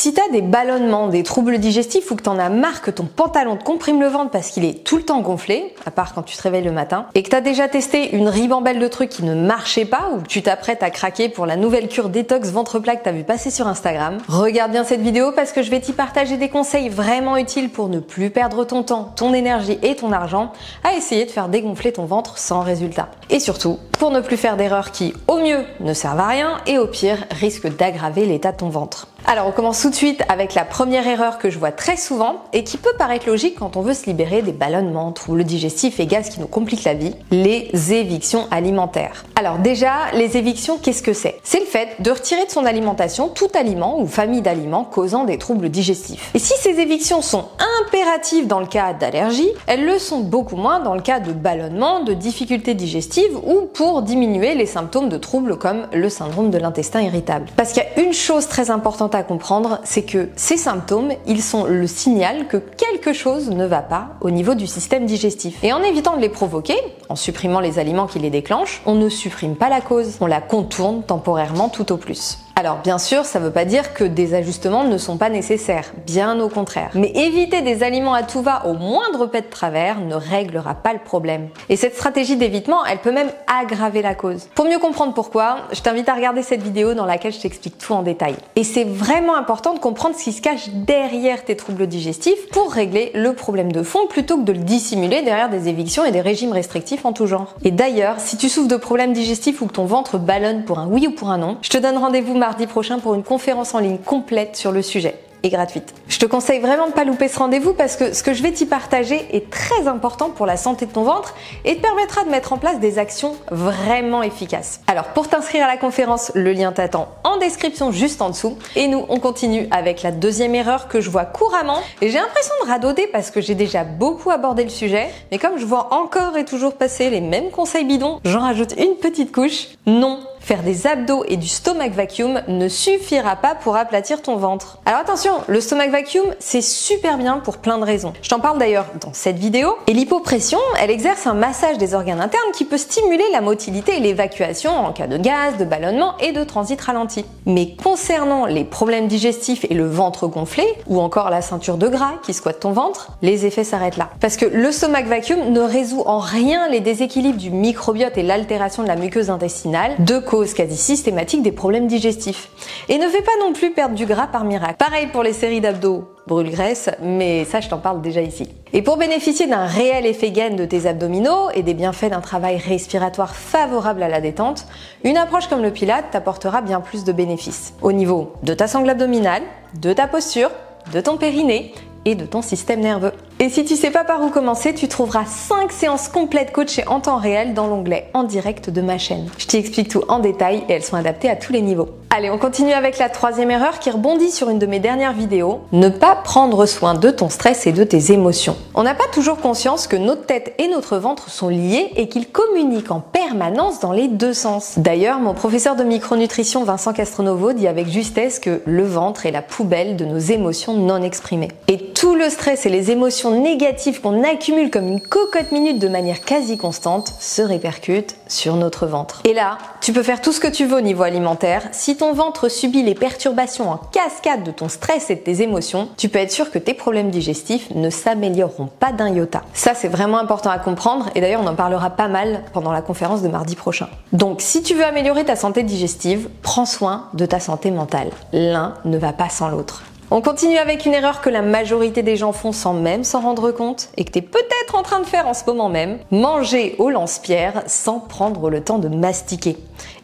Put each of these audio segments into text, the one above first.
Si t'as des ballonnements, des troubles digestifs ou que t'en as marre que ton pantalon te comprime le ventre parce qu'il est tout le temps gonflé, à part quand tu te réveilles le matin, et que t'as déjà testé une ribambelle de trucs qui ne marchaient pas ou que tu t'apprêtes à craquer pour la nouvelle cure détox ventre plat que t'as vu passer sur Instagram, regarde bien cette vidéo parce que je vais t'y partager des conseils vraiment utiles pour ne plus perdre ton temps, ton énergie et ton argent à essayer de faire dégonfler ton ventre sans résultat. Et surtout, pour ne plus faire d'erreurs qui, au mieux, ne servent à rien et au pire, risquent d'aggraver l'état de ton ventre. Alors on commence tout de suite avec la première erreur que je vois très souvent et qui peut paraître logique quand on veut se libérer des ballonnements, troubles digestifs et gaz qui nous compliquent la vie, les évictions alimentaires. Alors déjà, les évictions, qu'est-ce que c'est? C'est le fait de retirer de son alimentation tout aliment ou famille d'aliments causant des troubles digestifs. Et si ces évictions sont impératives dans le cas d'allergie, elles le sont beaucoup moins dans le cas de ballonnements, de difficultés digestives ou pour diminuer les symptômes de troubles comme le syndrome de l'intestin irritable. Parce qu'il y a une chose très importante à comprendre, c'est que ces symptômes, ils sont le signal que quelque chose ne va pas au niveau du système digestif. Et en évitant de les provoquer, en supprimant les aliments qui les déclenchent, on ne supprime pas la cause, on la contourne temporairement tout au plus. Alors bien sûr, ça ne veut pas dire que des ajustements ne sont pas nécessaires, bien au contraire. Mais éviter des aliments à tout va au moindre pet de travers ne réglera pas le problème. Et cette stratégie d'évitement, elle peut même aggraver la cause. Pour mieux comprendre pourquoi, je t'invite à regarder cette vidéo dans laquelle je t'explique tout en détail. Et c'est vraiment important de comprendre ce qui se cache derrière tes troubles digestifs pour régler le problème de fond plutôt que de le dissimuler derrière des évictions et des régimes restrictifs en tout genre. Et d'ailleurs, si tu souffres de problèmes digestifs ou que ton ventre ballonne pour un oui ou pour un non, je te donne rendez-vous mardi prochain pour une conférence en ligne complète sur le sujet et gratuite. Je te conseille vraiment de pas louper ce rendez-vous parce que ce que je vais t'y partager est très important pour la santé de ton ventre et te permettra de mettre en place des actions vraiment efficaces. Alors pour t'inscrire à la conférence, le lien t'attend en description juste en dessous. Et nous, on continue avec la deuxième erreur que je vois couramment et j'ai l'impression de radauder parce que j'ai déjà beaucoup abordé le sujet, mais comme je vois encore et toujours passer les mêmes conseils bidons, j'en rajoute une petite couche. Non, faire des abdos et du stomach vacuum ne suffira pas pour aplatir ton ventre. Alors attention, le stomach vacuum, c'est super bien pour plein de raisons. Je t'en parle d'ailleurs dans cette vidéo. Et l'hypopression, elle exerce un massage des organes internes qui peut stimuler la motilité et l'évacuation en cas de gaz, de ballonnement et de transit ralenti. Mais concernant les problèmes digestifs et le ventre gonflé, ou encore la ceinture de gras qui squatte ton ventre, les effets s'arrêtent là. Parce que le stomach vacuum ne résout en rien les déséquilibres du microbiote et l'altération de la muqueuse intestinale, de cause quasi systématique des problèmes digestifs. Et ne fait pas non plus perdre du gras par miracle. Pareil pour les séries d'abdos brûle-graisse, mais ça je t'en parle déjà ici. Et pour bénéficier d'un réel effet gain de tes abdominaux et des bienfaits d'un travail respiratoire favorable à la détente, une approche comme le Pilate t'apportera bien plus de bénéfices. Au niveau de ta sangle abdominale, de ta posture, de ton périnée et de ton système nerveux. Et si tu sais pas par où commencer, tu trouveras 5 séances complètes coachées en temps réel dans l'onglet en direct de ma chaîne. Je t'y explique tout en détail et elles sont adaptées à tous les niveaux. Allez, on continue avec la troisième erreur qui rebondit sur une de mes dernières vidéos. Ne pas prendre soin de ton stress et de tes émotions. On n'a pas toujours conscience que notre tête et notre ventre sont liés et qu'ils communiquent en permanence dans les deux sens. D'ailleurs, mon professeur de micronutrition Vincent Castronovo dit avec justesse que le ventre est la poubelle de nos émotions non exprimées. Et tout le stress et les émotions négatives qu'on accumule comme une cocotte minute de manière quasi constante se répercutent sur notre ventre. Et là, tu peux faire tout ce que tu veux au niveau alimentaire. Si ton ventre subit les perturbations en cascade de ton stress et de tes émotions, tu peux être sûr que tes problèmes digestifs ne s'amélioreront pas d'un iota. Ça, c'est vraiment important à comprendre et d'ailleurs, on en parlera pas mal pendant la conférence de mardi prochain. Donc, si tu veux améliorer ta santé digestive, prends soin de ta santé mentale. L'un ne va pas sans l'autre. On continue avec une erreur que la majorité des gens font sans même s'en rendre compte et que tu es peut-être en train de faire en ce moment même. Manger au lance-pierre sans prendre le temps de mastiquer.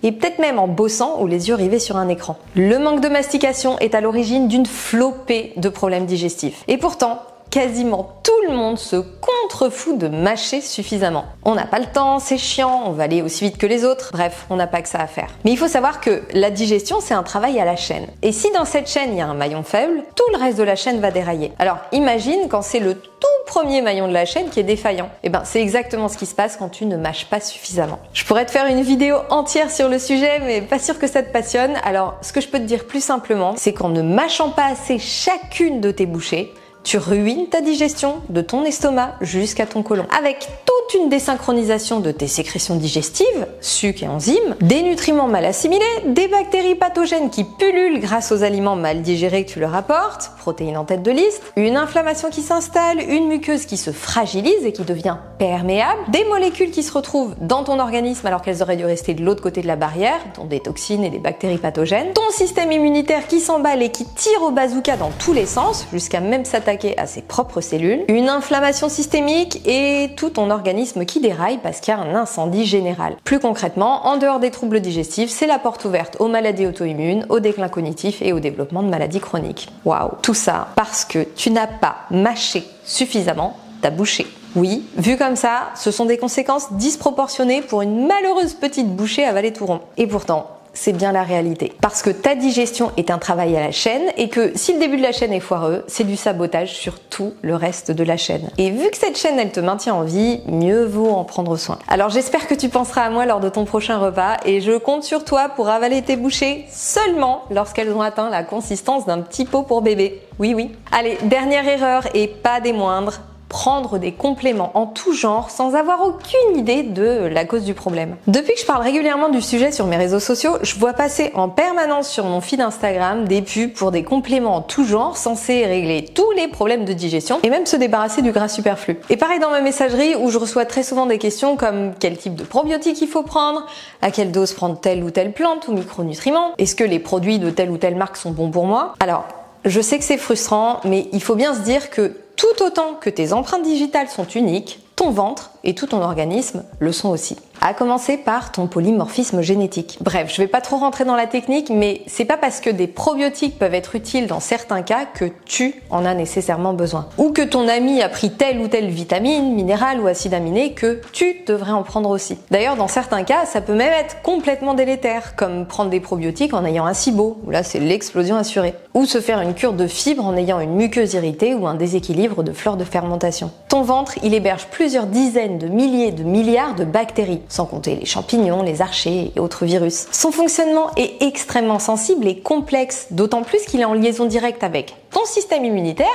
Et peut-être même en bossant ou les yeux rivés sur un écran. Le manque de mastication est à l'origine d'une flopée de problèmes digestifs. Et pourtant, quasiment tout le monde se contrefout de mâcher suffisamment. On n'a pas le temps, c'est chiant, on va aller aussi vite que les autres, bref, on n'a pas que ça à faire. Mais il faut savoir que la digestion, c'est un travail à la chaîne. Et si dans cette chaîne, il y a un maillon faible, tout le reste de la chaîne va dérailler. Alors imagine quand c'est le tout premier maillon de la chaîne qui est défaillant. Et ben c'est exactement ce qui se passe quand tu ne mâches pas suffisamment. Je pourrais te faire une vidéo entière sur le sujet, mais pas sûr que ça te passionne. Alors ce que je peux te dire plus simplement, c'est qu'en ne mâchant pas assez chacune de tes bouchées, Tu ruines ta digestion de ton estomac jusqu'à ton côlon. Avec toute une désynchronisation de tes sécrétions digestives, sucs et enzymes, des nutriments mal assimilés, des bactéries pathogènes qui pullulent grâce aux aliments mal digérés que tu leur apportes, protéines en tête de liste, une inflammation qui s'installe, une muqueuse qui se fragilise et qui devient perméable, des molécules qui se retrouvent dans ton organisme alors qu'elles auraient dû rester de l'autre côté de la barrière, dont des toxines et des bactéries pathogènes, ton système immunitaire qui s'emballe et qui tire au bazooka dans tous les sens, jusqu'à même s'attaquer à ses propres cellules, une inflammation systémique et tout ton organisme qui déraille parce qu'il y a un incendie général. Plus concrètement, en dehors des troubles digestifs, c'est la porte ouverte aux maladies auto-immunes, au déclin cognitif et au développement de maladies chroniques. Waouh! Tout ça parce que tu n'as pas mâché suffisamment ta bouchée. Oui, vu comme ça, ce sont des conséquences disproportionnées pour une malheureuse petite bouchée avalée tout rond. Et pourtant, c'est bien la réalité. Parce que ta digestion est un travail à la chaîne et que si le début de la chaîne est foireux, c'est du sabotage sur tout le reste de la chaîne. Et vu que cette chaîne, elle te maintient en vie, mieux vaut en prendre soin. Alors j'espère que tu penseras à moi lors de ton prochain repas et je compte sur toi pour avaler tes bouchées seulement lorsqu'elles ont atteint la consistance d'un petit pot pour bébé. Oui, oui. Allez, dernière erreur et pas des moindres. Prendre des compléments en tout genre sans avoir aucune idée de la cause du problème. Depuis que je parle régulièrement du sujet sur mes réseaux sociaux, je vois passer en permanence sur mon feed Instagram des pubs pour des compléments en tout genre censés régler tous les problèmes de digestion et même se débarrasser du gras superflu. Et pareil dans ma messagerie où je reçois très souvent des questions comme quel type de probiotiques il faut prendre, à quelle dose prendre telle ou telle plante ou micronutriment, est-ce que les produits de telle ou telle marque sont bons pour moi. Alors, je sais que c'est frustrant, mais il faut bien se dire que tout autant que tes empreintes digitales sont uniques, ton ventre et tout ton organisme le sont aussi. À commencer par ton polymorphisme génétique. Bref, je vais pas trop rentrer dans la technique, mais c'est pas parce que des probiotiques peuvent être utiles dans certains cas que tu en as nécessairement besoin. Ou que ton ami a pris telle ou telle vitamine, minéral ou acide aminé que tu devrais en prendre aussi. D'ailleurs, dans certains cas, ça peut même être complètement délétère, comme prendre des probiotiques en ayant un SIBO, où là c'est l'explosion assurée. Ou se faire une cure de fibres en ayant une muqueuse irritée ou un déséquilibre de flore de fermentation. Ton ventre, il héberge plusieurs dizaines de milliers de milliards de bactéries, sans compter les champignons, les archées et autres virus. Son fonctionnement est extrêmement sensible et complexe, d'autant plus qu'il est en liaison directe avec ton système immunitaire,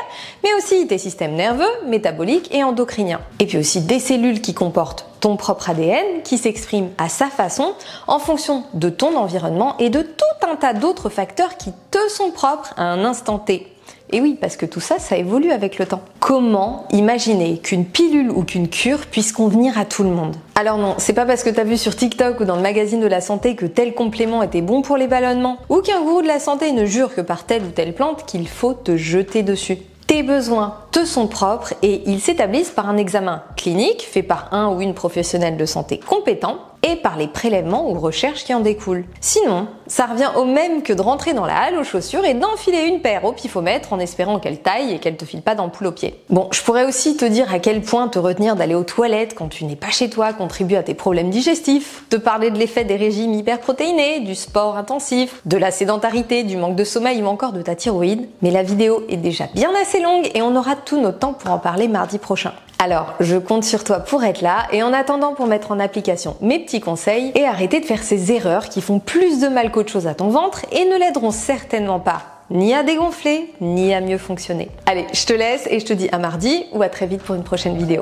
mais aussi tes systèmes nerveux, métaboliques et endocriniens. Et puis aussi des cellules qui comportent ton propre ADN, qui s'exprime à sa façon en fonction de ton environnement et de tout un tas d'autres facteurs qui te sont propres à un instant T. Et oui, parce que tout ça, ça évolue avec le temps. Comment imaginer qu'une pilule ou qu'une cure puisse convenir à tout le monde? Alors non, c'est pas parce que t'as vu sur TikTok ou dans le magazine de la santé que tel complément était bon pour les ballonnements, ou qu'un gourou de la santé ne jure que par telle ou telle plante qu'il faut te jeter dessus. Tes besoins te sont propres et ils s'établissent par un examen clinique fait par un ou une professionnelle de santé compétent et par les prélèvements ou recherches qui en découlent. Sinon, ça revient au même que de rentrer dans la halle aux chaussures et d'enfiler une paire au pifomètre en espérant qu'elle taille et qu'elle te file pas d'ampoule aux pieds. Bon, je pourrais aussi te dire à quel point te retenir d'aller aux toilettes quand tu n'es pas chez toi contribue à tes problèmes digestifs, te parler de l'effet des régimes hyperprotéinés, du sport intensif, de la sédentarité, du manque de sommeil ou encore de ta thyroïde, mais la vidéo est déjà bien assez longue et on aura tout notre temps pour en parler mardi prochain. Alors, je compte sur toi pour être là et en attendant pour mettre en application mes petits conseils et arrêter de faire ces erreurs qui font plus de mal qu'autre chose à ton ventre et ne l'aideront certainement pas ni à dégonfler, ni à mieux fonctionner. Allez, je te laisse et je te dis à mardi ou à très vite pour une prochaine vidéo.